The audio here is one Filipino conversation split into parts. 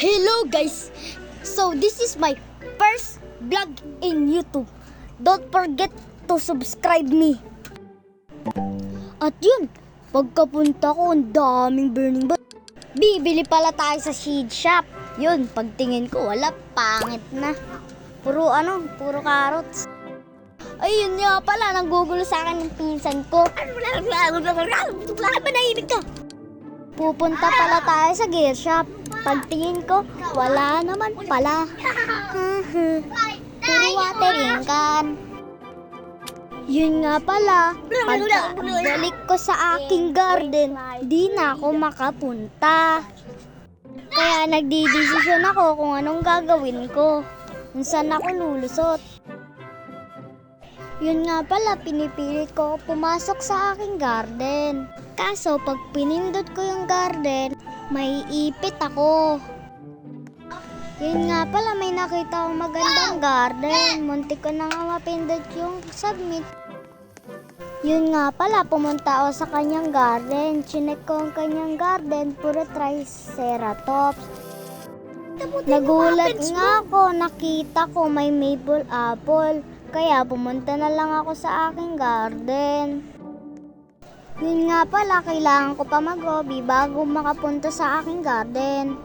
Hello guys! So this is my first vlog in YouTube. Don't forget to subscribe me. At yun, pagkapunta ko, ang daming burning bush. Bibili pala tayo sa seed shop. Yun, pagtingin ko, wala, pangit na. Puro carrots. Ayun nga pala, nanggugulo sa akin ng pinsan ko. Manahimik ka! Pupunta pala tayo sa gear shop. Pagtingin ko, wala naman pala. Puro watering can. Yun nga pala, pagbalik ko sa aking garden, di na ako makapunta. Kaya nagdidesisyon ako kung anong gagawin ko, kung saan ako lulusot. Yun nga pala, pinipilit ko pumasok sa aking garden. Kaso pag pinindot ko yung garden, may ipit ako. Yun nga pala, may nakita akong magandang garden. Muntik ko na nga mapindot yung submit. Yun nga pala, pumunta ako sa kanyang garden. Chinek ko ang kanyang garden, puro triceratops. Nagulat nga ako, nakita ko may maple apple. Kaya pumunta na lang ako sa aking garden. Yun nga pala, kailangan ko pa mag-hobby bago makapunta sa aking garden.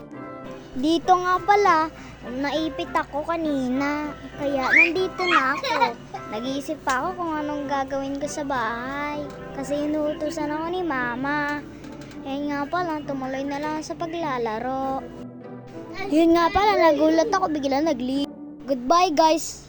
Dito nga pala, naipit ako kanina. Kaya nandito na ako. Nag-iisip pa ako kung anong gagawin ko sa bahay. Kasi inuutusan ako ni mama. Yun nga pala, tumuloy na lang sa paglalaro. Yun nga pala, nagulat ako, bigla nag-leave. Goodbye guys!